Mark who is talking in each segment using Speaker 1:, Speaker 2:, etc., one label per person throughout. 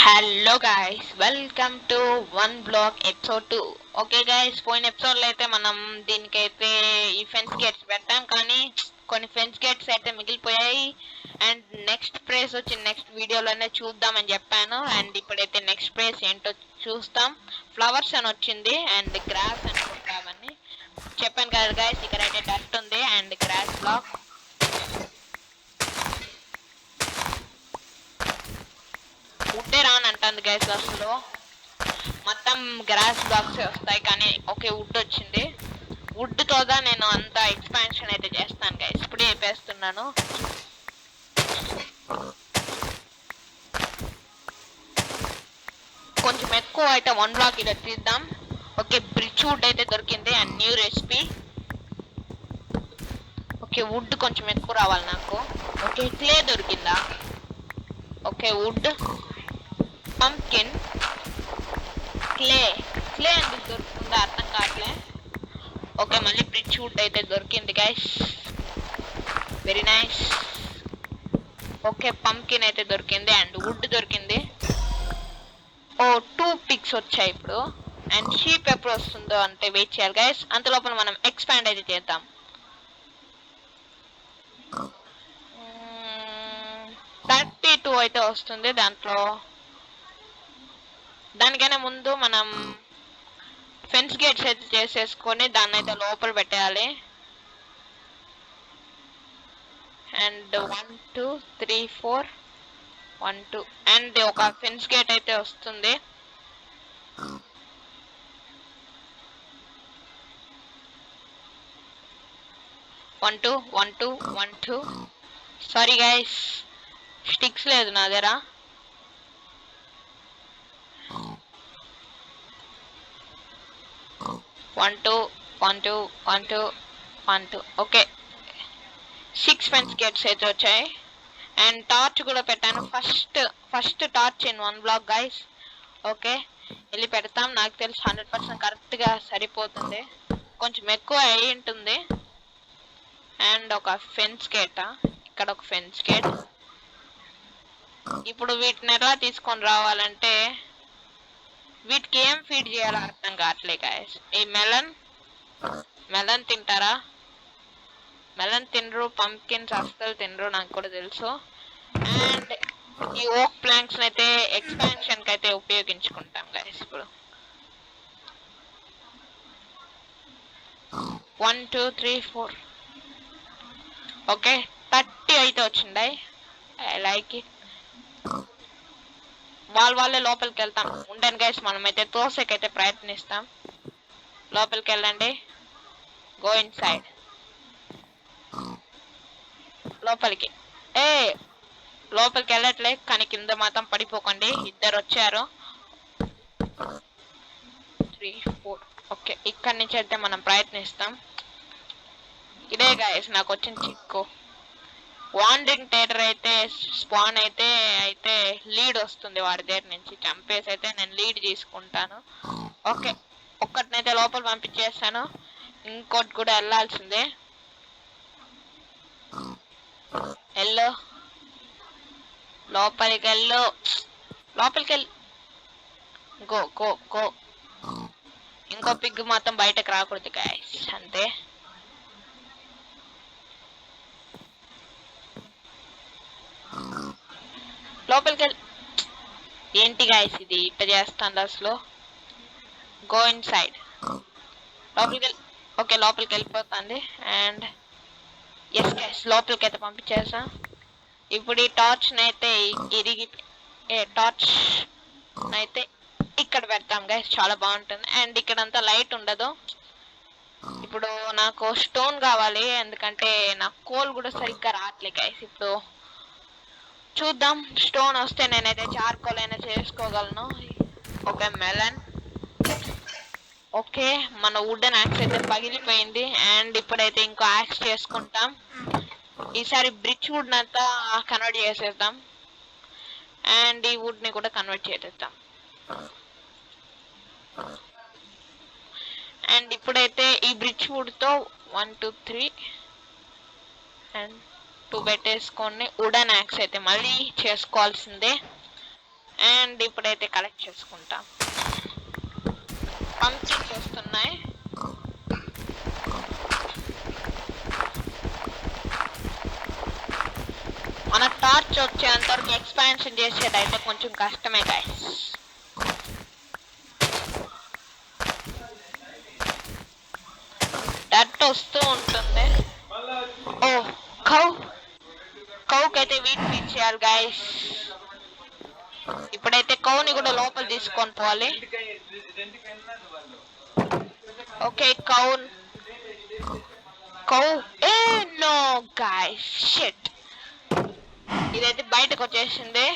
Speaker 1: Hello guys, welcome to one block episode 2. Okay guys, పోయిన ఎపిసోడ్లో అయితే మనం దీనికైతే ఈ ఫెన్స్ గేట్స్ పెట్టాం, కానీ కొన్ని ఫెన్స్ గేట్స్ అయితే మిగిలిపోయాయి. అండ్ నెక్స్ట్ ప్లేస్ వచ్చి నెక్స్ట్ వీడియోలోనే చూద్దామని చెప్పాను. అండ్ ఇప్పుడైతే నెక్స్ట్ ప్లేస్ ఏంటో చూస్తాం. ఫ్లవర్స్ అని వచ్చింది అండ్ గ్రాస్ అనుకుంటా అవన్నీ చెప్పాను కదా గైస్. ఇక్కడైతే డస్ట్ ఉంది అండ్ గ్రాస్ బ్లాక్. వుడ్డే రాని అంటుంది గైస్. అసలు మొత్తం గ్రాస్ బ్లాక్స్ వస్తాయి, కానీ ఓకే వుడ్ వచ్చింది. వుడ్ తోదా నేను అంత ఎక్స్పాన్షన్ అయితే చేస్తాను గైస్. ఇప్పుడే చెప్పేస్తున్నాను. కొంచెం ఎక్కువ అయితే వన్ బ్లాక్ ఇలా తీద్దాం. ఓకే, బ్రిడ్జ్ వుడ్ అయితే దొరికింది and new recipe. Okay, wood కొంచెం ఎక్కువ రావాలి నాకు. ఓకే, క్లే దొరికిందా? Okay, wood, pumpkin, clay. Clay ఎందుకు దొరుకుతుందో అర్థం కావట్లే. ఓకే, మళ్ళీ బ్రిడ్జ్ వుడ్ అయితే దొరికింది guys. Very nice. Okay, pumpkin అయితే దొరికింది అండ్ వుడ్ దొరికింది. ఓ 2 పిక్స్ వచ్చాయి ఇప్పుడు. అండ్ షీప్ ఎప్పుడు వస్తుందో అంటే వెయిట్ చేయాలి గైస్. అంత లోపల మనం ఎక్స్పాండ్ అయితే చేద్దాం. 32 అయితే వస్తుంది దాంట్లో. దానికైనా ముందు మనం ఫెన్స్ గేట్స్ అయితే చేసేసుకొని దాన్ని అయితే లోపల పెట్టేయాలి. అండ్ 1 2 3 4 1 2 అండ్ ఒక ఫెన్స్ గేట్ అయితే వస్తుంది. One two 1 2 sorry guys, sticks లేదు నా దగ్గర. One two 1 2 okay, 6 fence gates అయితే వచ్చాయి. అండ్ టార్చ్ కూడా పెట్టాను. First torch in one block guys. Okay, వెళ్ళి పెడతాం. నాకు తెలిసి 100% కరెక్ట్గా సరిపోతుంది. కొంచెం ఎక్కువ అయి ఉంటుంది. అండ్ ఒక ఫెన్స్ గేట్, ఇక్కడ ఒక ఫెన్స్ గేట్. ఇప్పుడు వీటిని ఎలా తీసుకొని రావాలంటే వీటికి ఏం ఫీడ్ చేయాలో అర్థం కావట్లే గాయస్. ఈ మెలన్ తింటారా? మెలన్ తినరు. పంప్కిన్స్ అస్సలు తినరు, నాకు కూడా తెలుసు. అండ్ ఈ ఓక్ ప్లాంక్స్ అయితే ఎక్స్పాన్షన్ కి అయితే ఉపయోగించుకుంటాం గైస్. ఇప్పుడు 1 2 3 4 ఓకే, 30 అయితే వచ్చింది. I like it. వాళ్ళే లోపలికి వెళ్తాం. ఉండండి గైస్, మనమైతే తోసేకైతే ప్రయత్నిస్తాం. లోపలికి వెళ్ళండి. Go in side. లోపలికి లోపలికి వెళ్ళట్లే, కానీ కింద మాత్రం పడిపోకండి. ఇద్దరు వచ్చారు. 3 4 ఓకే, ఇక్కడి నుంచి అయితే మనం ప్రయత్నిస్తాం. ఇదే గాయస్ నాకు వచ్చిన చిక్కు. వాండరింగ్ టేటర్ అయితే స్పాన్ అయితే లీడ్ వస్తుంది వాడి దగ్గర నుంచి. చంపేసి అయితే నేను లీడ్ తీసుకుంటాను. ఓకే, ఒక్కటినైతే లోపల పంపించేస్తాను. ఇంకోటి కూడా వెళ్ళాల్సిందే. వెళ్ళు, లోపలికి వెళ్ళు, లోపలికి వెళ్ళు. Go go go. ఇంకో పిగ్ మాత్రం బయటకు రాకూడదు గాయస్, అంతే. లోపలికి వెళ్ళి. ఏంటి గాయస్ ఇది ఇట్ట చేస్తాను అసలు. Go in side. లోపలికి వెళ్ళి. ఓకే, లోపలికి వెళ్ళిపోతుంది. అండ్ ఎస్ గైస్, లోపలికి అయితే పంపించేసాం. ఇప్పుడు ఈ టార్చ్ నైతే టార్చ్ అయితే ఇక్కడ పెడతాం గైస్, చాలా బాగుంటుంది. అండ్ ఇక్కడంతా లైట్ ఉండదు. ఇప్పుడు నాకు స్టోన్ కావాలి, ఎందుకంటే నాకు కోల్ కూడా సరిగ్గా రావట్లే గైస్. ఇప్పుడు చూద్దాం, స్టోన్ వస్తే నేనైతే చార్కోల్ అయినా చేసుకోగలను. Okay, melon. ఓకే, మన వుడెన్ యాక్స్ అయితే పగిలిపోయింది. అండ్ ఇప్పుడైతే ఇంకో యాక్స్ చేసుకుంటాం. ఈసారి బ్రిడ్జ్ వుడ్ అంతా కన్వర్ట్ చేసేద్దాం. అండ్ ఈ వుడ్ ని కూడా కన్వర్ట్ చేసేద్దాం. అండ్ ఇప్పుడైతే ఈ బ్రిడ్జ్ వుడ్ తో 1 2 3 అండ్ 2 పెట్టేసుకొని వుడెన్ యాక్స్ అయితే మళ్ళీ చేసుకోవాల్సిందే. అండ్ ఇప్పుడైతే కలెక్ట్ చేసుకుంటాం. పంప్కిన్స్ వస్తున్నాయి. మన టార్చ్ వచ్చేంత వరకు ఎక్స్పాన్షన్ చేసేదైతే కొంచెం కష్టమే గైస్. డట్ వస్తూ ఉంటుంది. ఓ కౌకి అయితే వీట్ ఫీడ్ చేయాలి గైస్. ఇప్పుడైతే కౌని కూడా లోపల తీసుకొని పోవాలి. ఓకే కౌ ఏ నో గైస్ షిట్, ఇదైతే బయటకు వచ్చేసింది.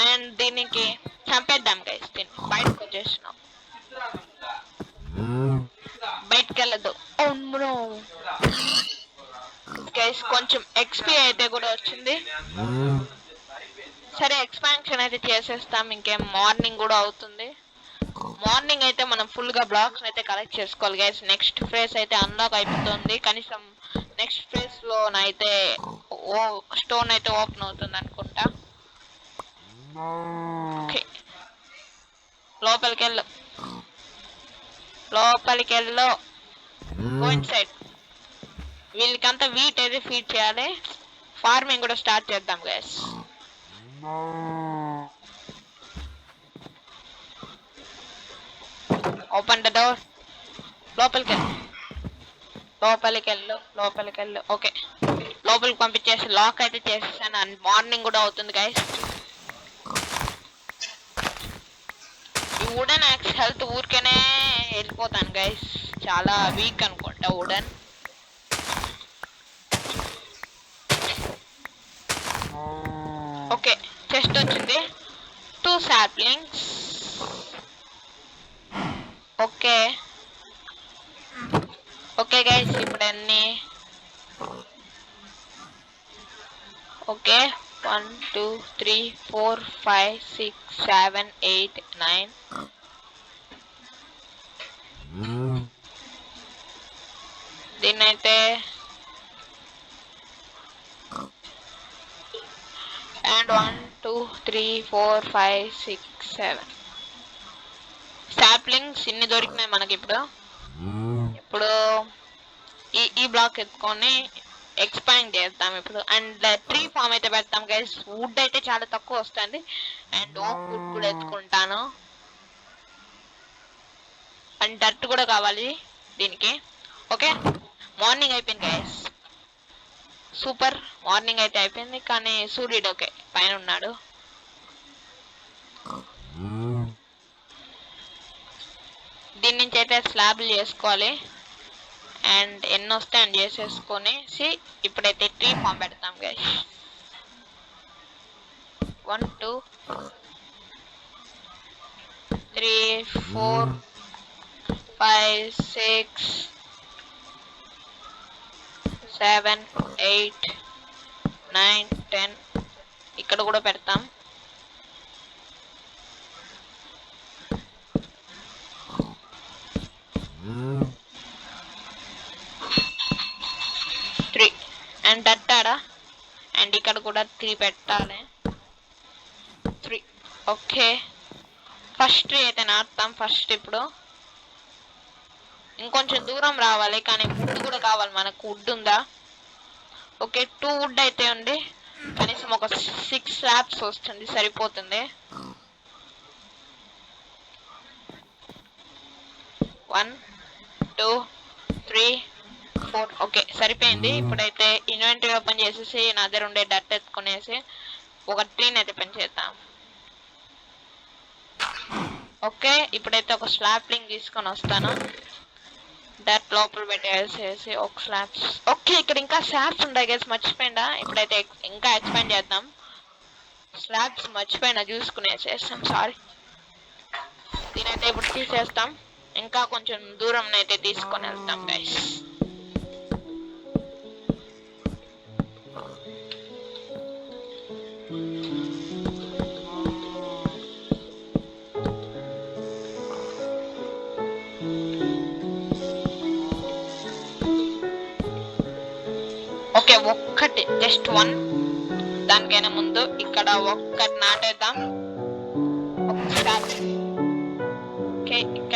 Speaker 1: అండ్ దీనికి చంపేద్దాం గైస్. దీన్ని బయటకు వచ్చేసినాం, బయటకు వెళ్ళదు. గైస్ కొంచెం ఎక్స్పీ అయితే కూడా వచ్చింది. సరే ఎక్స్పాన్షన్ అయితే చేసేస్తాం, ఇంకేం మార్నింగ్ కూడా అవుతుంది. మార్నింగ్ అయితే మనం ఫుల్ గా బ్లాక్స్ అయితే కలెక్ట్ చేసుకోవాలి గైస్. నెక్స్ట్ ఫేజ్ అయితే అన్లాక్ అయిపోతుంది. కనీసం నెక్స్ట్ ఫేజ్ లో అయితే స్టోన్ అయితే ఓపెన్ అవుతుంది అనుకుంటా. ఓకే లోపలికి వెళ్ళు, లోపలికి వెళ్ళు. Go inside. వీళ్ళకంతా వీట్ అయితే ఫీడ్ చేయాలి. ఫార్మింగ్ కూడా స్టార్ట్ చేద్దాం గైస్. Open the door. లోపలికి వెళ్ళు, లోపలికి వెళ్ళు, లోపలికి వెళ్ళు. ఓకే లోపలికి పంపించేసి లాక్ అయితే చేసేసాను. అండ్ మార్నింగ్ కూడా అవుతుంది గైస్. ఈ వుడెన్ యాక్స్ హెల్త్ ఊరికేనే వెళ్ళిపోతాను గైస్, చాలా వీక్ అనుకుంటా వుడెన్. ఓకే చెస్ట్ వచ్చింది, 2 సాప్లింగ్స్. ఓకే ఓకే గైస్ ఇప్పుడు అన్ని ఓకే 1 2 3 4 5 6 7 8 9. దీన్నైతే అండ్ 1 2 3 4 5 6 7 సాప్లింగ్స్ ఇన్ని దొరికినాయి మనకి. ఇప్పుడు ఈ బ్లాక్ ఎత్తుకొని ఎక్స్పాండ్ చేద్దాం ఇప్పుడు. అండ్ ట్రీ ఫామ్ అయితే పెడతాం గైస్. వుడ్ అయితే చాలా తక్కువ వస్తుంది. అండ్ వుడ్ కూడా ఎత్తుకుంటాను. అండ్ డర్ట్ కూడా కావాలి దీనికి. ఓకే మార్నింగ్ అయిపోయింది గైస్, సూపర్. మార్నింగ్ అయితే అయిపోయింది, కానీ సూర్యుడు ఓకే పైన ఉన్నాడు. దీని నుంచి అయితే స్లాబ్లు చేసుకోవాలి. అండ్ ఎన్ని వస్తే అని చేసేసుకొనేసి ఇప్పుడైతే ట్రీ ఫామ్ పెడతాం గైస్. 1 2 3 4 5 6 7 8 9 10 ఇక్కడ కూడా పెడతాం. అండ్ దట్టాడా. అండ్ ఇక్కడ కూడా 3 పెట్టాలి. 3 ఓకే ఫస్ట్ ట్రీ అయితే నాటుతాం. ఫస్ట్ ఇప్పుడు ఇంకొంచెం దూరం రావాలి, కానీ వుడ్ కూడా కావాలి మనకు. వుడ్ ఉందా? ఓకే 2 వుడ్ అయితే ఉంది. కనీసం ఒక 6 స్లాబ్స్ వస్తుంది, సరిపోతుంది. 1 2 3 4 ఓకే సరిపోయింది. ఇప్పుడైతే ఇన్వెంటరీ ఓపెన్ చేసేసి నా దగ్గర ఉండే డట్ ఎత్తుకునేసి ఒక ట్రీని అయితే పెంచేద్దాం. ఓకే ఇప్పుడైతే ఒక స్లాప్లింగ్ తీసుకొని వస్తాను. డట్ లోపల పెట్టేసేసి ఒక స్లాబ్స్. ఓకే ఇక్కడ ఇంకా స్లాబ్స్ ఉన్నాయి గైస్, మర్చిపోయిందా. ఇప్పుడైతే ఇంకా ఎక్స్పాండ్ చేద్దాం. స్లాబ్స్ మర్చిపోయినా చూసుకునేసేస్తాం, సారీ. దీనైతే ఇప్పుడు తీసేస్తాం. ఇంకా కొంచెం దూరం అయితే తీసుకొని వెళ్తాం గైస్. ఓకే ఒక్కటి జస్ట్ 1. దానికైనా ముందు ఇక్కడ ఒక్కటి నాటేద్దాం.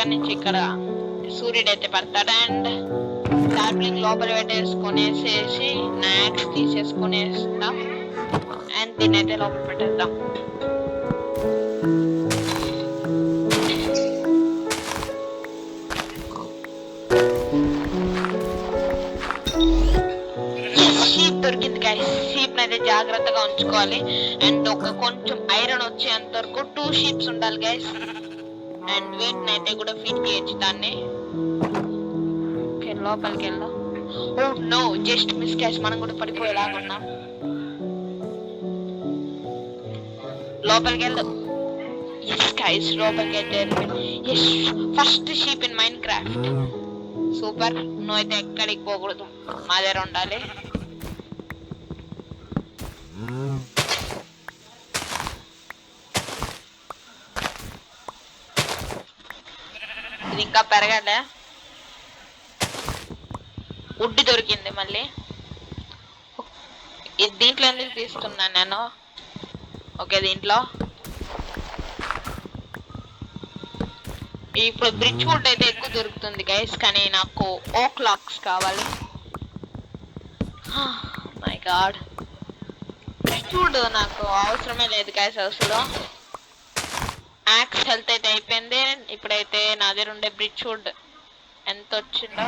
Speaker 1: ఇక్కడ నుంచి ఇక్కడ సూర్యుడు అయితే పడతాడు. అండ్ సాప్లింగ్ లోపల పెట్టేసుకొనేసేసి నాక్స్ తీసేసుకొనేస్తాం. అండ్ దీన్ని అయితే లోపల పెట్టేద్దాం. దొరికింది గైస్. షీప్ అయితే జాగ్రత్తగా ఉంచుకోవాలి. అండ్ కొంచెం ఐరన్ వచ్చేంత వరకు 2 షీప్స్ ఉండాలి గైస్. అండ్ వీటిని అయితే కూడా ఫీడ్ చేయొచ్చు దాన్ని. లోపలికి వెళ్దాం. Oh no, just miss guys, మనం కూడా పడిపోయేలాగా ఉన్నాం. లోపలికి వెళ్దాం. ఎస్ గైస్, లోపలికి అయితే yes, first sheep in Minecraft. Super. నువ్వు అయితే ఎక్కడికి పోకూడదు, మా దగ్గర ఉండాలి. ఇది ఇంకా పెరగాలే. వుడ్ దొరికింది మళ్ళీ. దీంట్లో ఎందుకు తీస్తున్నాను నేను? ఓకే, దీంట్లో ఇప్పుడు బ్రిడ్జ్ వుడ్ అయితే ఎక్కువ దొరుకుతుంది గైస్, కానీ నాకు ఓక్ లాక్స్ కావాలి. మై గాడ్, బ్రిడ్జ్ వుడ్ నాకు అవసరమే లేదు గైస్ అసలు. యాక్స్ హెల్త్ అయితే అయిపోయింది. ఇప్పుడైతే నా దగ్గర ఉండే బ్రిడ్జ్ వుడ్ ఎంత వచ్చిందో.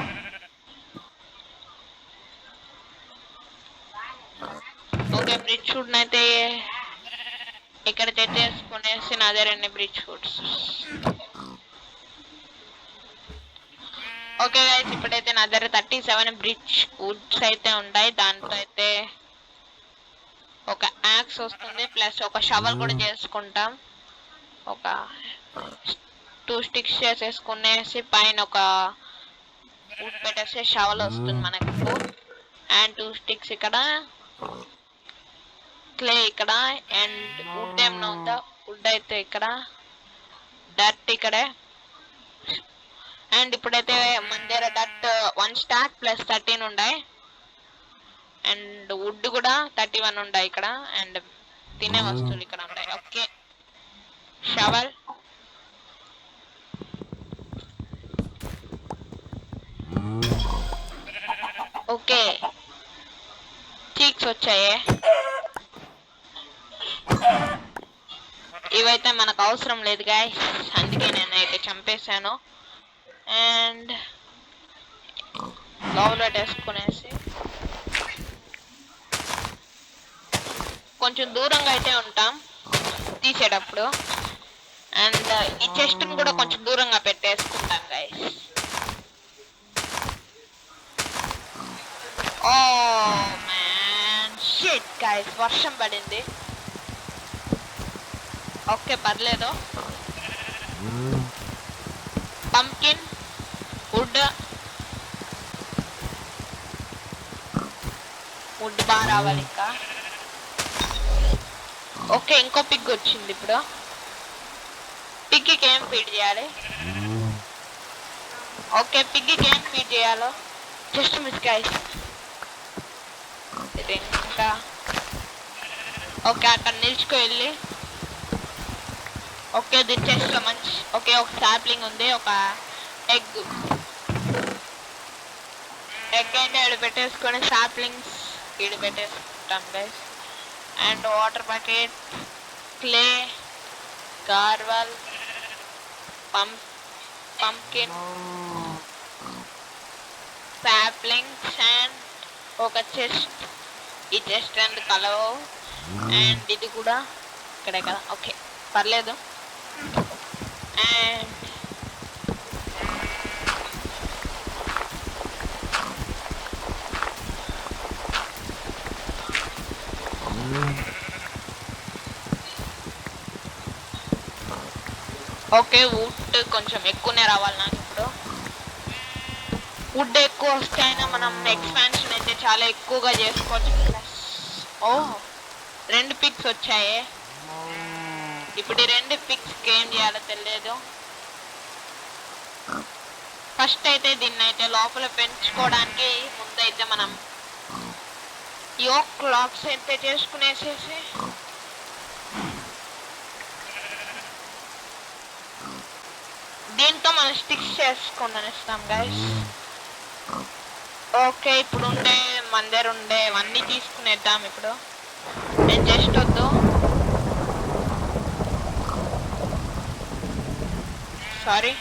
Speaker 1: ఓకే, బ్రిడ్జ్ వుడ్ అయితే ఇక్కడ తెచ్చేసుకునేసి నా దగ్గర అన్ని బ్రిడ్జ్ వుడ్స్. ఓకే గైస్, ఇప్పుడైతే నా దగ్గర 37 బ్రిడ్జ్ వుడ్స్ అయితే ఉన్నాయి. దాంతో అయితే ఒక యాక్స్ వస్తుంది, ప్లస్ ఒక షవల్ కూడా చేసుకుంటాం. ఒక 2 స్టిక్స్ చేసేసుకునేసి పైన ఒక వుడ్ పెట్టేస్తే షవల్ వస్తుంది మనకు. అండ్ 2 స్టిక్స్ ఇక్కడ, క్లే ఇక్కడ, అండ్ వుడ్ ఏమన్నా ఉందా? వుడ్ అయితే ఇక్కడ, డర్ట్ ఇక్కడే. అండ్ ఇప్పుడైతే మన దగ్గర డర్ట్ 1 స్టాక్ ప్లస్ 13 ఉన్నాయి. అండ్ వుడ్ కూడా 31 ఉన్నాయి ఇక్కడ. అండ్ తినే వస్తువులు ఇక్కడ ఉన్నాయి. Okay, shovel. ఓకే, చీక్స్ వచ్చాయి. ఇవైతే మనకు అవసరం లేదు గాయస్, అందుకే నేనైతే చంపేశాను. అండ్ లోపల వేసుకునేసి కొంచెం దూరంగా అయితే ఉంటాం తీసేటప్పుడు. అండ్ ఈ చెస్ట్ని కూడా కొంచెం దూరంగా పెట్టేసుకుంటాం guys. Oh man, shit guys, వర్షం పడింది. ఓకే, పర్లేదు. పంకిన్, వుడ్ బాగా రావాలి ఇంకా. ఓకే, ఇంకో పిగ్ వచ్చింది. ఇప్పుడు పిగ్కి ఏం ఫీడ్ చేయాలి? ఓకే, పిగ్కి ఏం ఫీడ్ చేయాలో జస్ట్ మిస్ గైస్. ఇంకా ఓకే, అక్కడ నిల్చుకో వెళ్ళి. ఓకే, దీని చెస్ట్ మంచి. ఓకే, ఒక సాప్లింగ్ ఉంది, ఒక ఎగ్ అయితే ఇక్కడ పెట్టేసుకొని సాప్లింగ్స్ ఇక్కడ పెట్టేసుకుంటాం guys. And water bucket, clay, gravel, pumpkin, saplings, and ఒక చెస్ట్. ఈ చెస్ట్ అండ్ కలవు. అండ్ ఇది కూడా ఇక్కడే కదా. ఓకే, పర్లేదు. అండ్ ఓకే, వుడ్ కొంచెం ఎక్కువనే రావాలి నాకు ఇప్పుడు. వుడ్ ఎక్కువ వస్తాయినా మనం ఎక్స్పాన్షన్ అయితే చాలా ఎక్కువగా చేసుకోవచ్చు. ఓ, 2 పిక్స్ వచ్చాయి. ఇప్పుడు ఈ 2 పిక్స్కి ఏం చేయాలో తెలియదు. ఫస్ట్ అయితే దీన్ని అయితే లోపల పెంచుకోవడానికి ముందైతే మనం యోక్ లాక్స్ అయితే చేసుకునేసేసి దీంతో మనం స్టిక్స్ చేసుకొని ఇస్తాం గైస్. ఓకే, ఇప్పుడు మన దగ్గర ఉండేవన్నీ తీసుకునేద్దాం. ఇప్పుడు నేను జస్ట్ వద్దు, సారీ,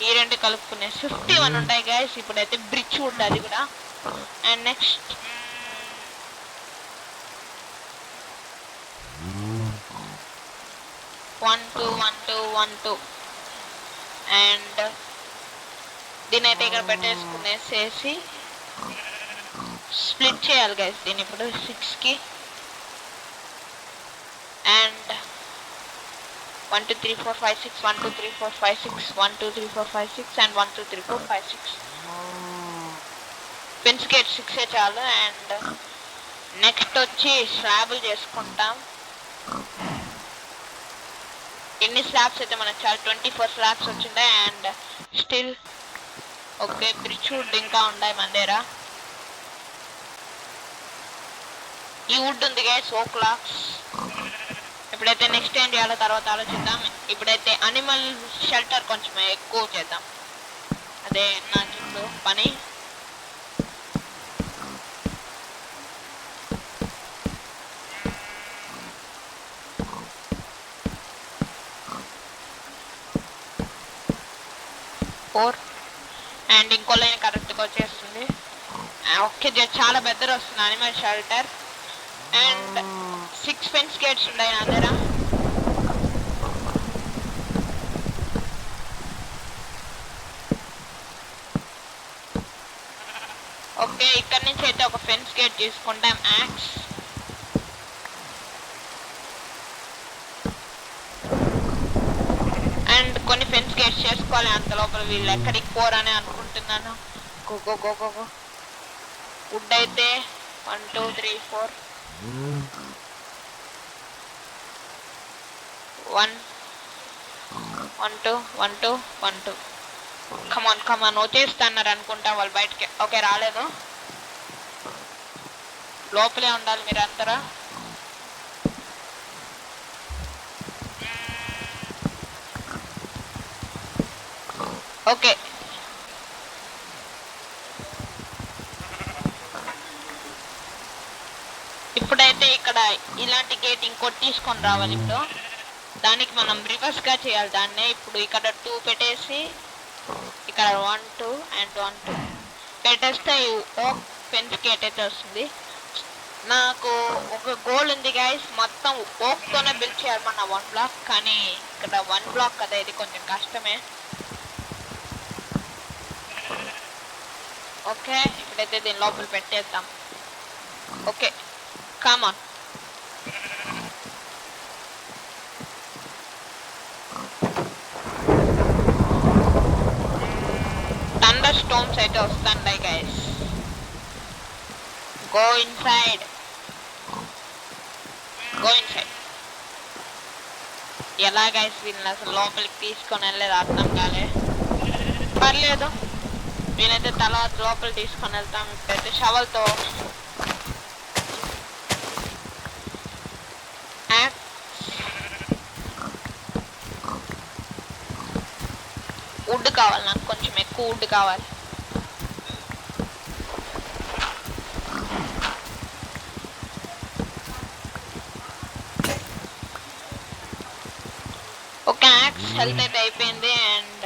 Speaker 1: ఈ రెండు కలుపుకునే 51 ఉంటాయి గైస్. ఇప్పుడైతే బ్రిడ్జ్ వుడ్, అది కూడా. And next one two and దీని అయితే ఇక్కడ పెట్టేసుకునేసేసి స్ప్లిట్ చేయాలి గైస్ దీన్ని ఇప్పుడు 6కి. అండ్ 1 2 3 4 5 6 1 2 3 4 5 6 1 2 3 4 5 6 అండ్ 1 2 3 4 5 6 పెన్స్ గేట్ 6 చాలు. అండ్ నెక్స్ట్ వచ్చి స్లాబులు చేసుకుంటాం. ఎన్ని స్లాబ్స్ అయితే మనకు చాలు, 24 స్లాబ్స్ వచ్చింటాయి. And still okay, bridge wood ఇంకా ఉన్నాయి మన దగ్గర. ఈ వుడ్ ఉంది గైస్, ఓక్ లాక్స్. ఇప్పుడైతే నెక్స్ట్ ఏం చేయాలో తర్వాత ఆలోచిద్దాం. ఇప్పుడైతే అనిమల్ షెల్టర్ కొంచెం ఎక్కువ చేద్దాం, అదే నాకు ఇప్పుడు పని. అండ్ ఇంకో లైన్ కరెక్ట్గా వచ్చేస్తుంది. ఓకే, చాలా పెద్దది వస్తుంది animal shelter. And 6 fence gates ఉన్నాయి నా దగ్గర. ఓకే, ఇక్కడ నుంచి అయితే ఒక ఫెన్స్ గేట్ తీసుకుంటాం, యాక్స్. అండ్ కొన్ని ఫెన్స్ గేట్స్ చేసుకోవాలి, అంత లోపల వీళ్ళు ఎక్కడికి పోరని అనుకుంటున్నాను. గో. వుడ్ అయితే 1 2 3 4 1 1 2 1 2 1 2. కమాన్ వచ్చేస్తున్నారు అనుకుంటా వాళ్ళు బయటకి. ఓకే, రాలేదు, లోపలే ఉండాలి మీరందరూ. ఓకే, ఇప్పుడైతే ఇక్కడ ఇలాంటి గేట్ ఇంకోటి తీసుకొని రావాలి. ఇప్పుడు దానికి మనం రివర్స్ గా చేయాలి దాన్నే. ఇప్పుడు ఇక్కడ 2 పెట్టేసి ఇక్కడ 1 2 అండ్ 1 2 పెట్టేస్తే ఓక్ ఫెన్స్ గేట్ అయితే వస్తుంది. నాకు ఒక గోల్ ఉంది గైస్, మొత్తం ఓక్ తోనే బిల్డ్ చేయాలి మన 1 బ్లాక్. కానీ ఇక్కడ 1 బ్లాక్ కదా, ఇది కొంచెం కష్టమే. ఓకే, ఇప్పుడైతే దీని లోపల పెట్టేద్దాం. Okay, common. థండర్ స్టోమ్స్ అయితే వస్తాయి గైస్. Go inside. ఎలా గైస్ వీళ్ళని అసలు లోపలికి తీసుకొని వెళ్ళలేదు, అర్థం కాలే. పర్లేదు, వీళ్ళైతే తర్వాత లోపల తీసుకొని వెళ్తాం. ఇప్పుడైతే షవల్తో వుడ్ కావాలి నాకు, కొంచెం ఎక్కువ వుడ్ కావాలి. ఓకే, యాక్స్ హెల్త్ అయితే అయిపోయింది. అండ్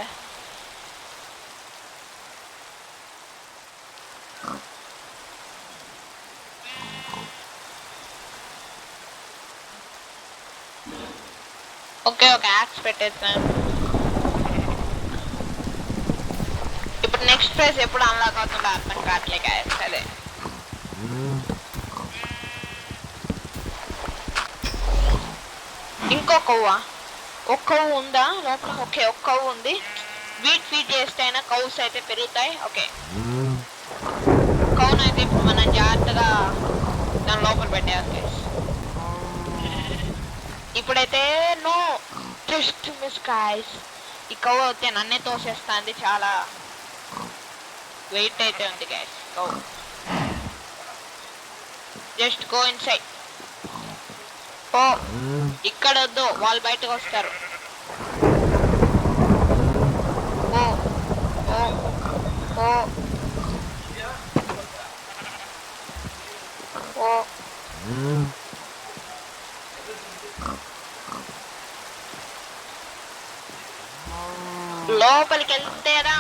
Speaker 1: ఓకే, ఒక యాక్స్ పెట్టేస్తాను. ఇప్పుడు నెక్స్ట్ ప్రైస్ ఎప్పుడు అన్లాక్ అవుతుందో అర్థం కావట్లే గైస్. అదే ఇంకో కొవ్వ, ఒక కవ్వు ఉందా లోపల? ఓకే, ఒక కవ్వు ఉంది. వీట్ ఫీడ్ చేస్తే అయినా కవ్స్ అయితే పెరుగుతాయి. ఓకే, కవ్వును అయితే ఇప్పుడు మనం జాగ్రత్తగా దాని లోపల పెట్టేయాలి. ఇప్పుడైతే నో జస్ట్ మిస్ గైస్. ఈ కవ్వు అయితే నన్నే తోసేస్తుంది, చాలా వెయిట్ అయితే ఉంది guys cow. Just go inside. ఓ, ఇక్కడ వద్దు, వాళ్ళు బయటకు వస్తారు. ఓ ఓ లోపలికి వెళ్తేరా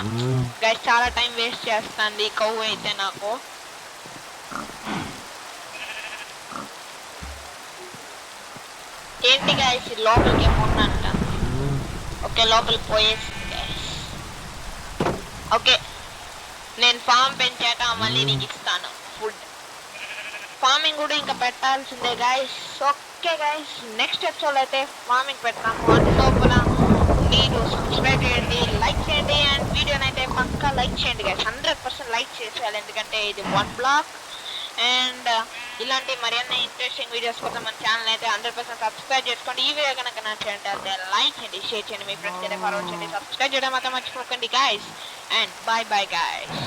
Speaker 1: గైస్ చాలా టైం వేస్ట్ చేస్తుంది కవ్వు అయితే నాకు. ఏంటి గైస్ లోపలికి ఏమన్నంట. ఓకే లోపలికి పోయేసింది గైస్. ఓకే నేను ఫామ్ పెంచాక మళ్ళీ నీకు ఇస్తాను ఫుడ్. ఫార్మింగ్ కూడా ఇంకా పెట్టాల్సిందే guys. Okay guys next episode అయితే ఫార్మింగ్ పెడతాము. అంత లోపల మీరు సబ్స్క్రైబ్ చేయండి, లైక్ చేయండి అండ్ వీడియోని అయితే పక్కా లైక్ చేయండి గైస్. 100% లైక్ చేసేయాలి ఎందుకంటే ఇది 1 బ్లాక్. అండ్ ఇలాంటి మరిన్ని ఇంట్రెస్టింగ్ వీడియోస్ కోసం మన ఛానల్ అయితే 100% సబ్స్క్రైబ్ చేసుకోండి. ఈ వీడియో కనుక నచ్చినట్లయితే లైక్ చేయండి, షేర్ చేయండి, మీ ఫ్రెండ్స్కి అయితే ఫార్వర్డ్ చేయండి, సబ్స్క్రైబ్ చేయడం మాత్రం మర్చిపోకండి guys. And by bye guys.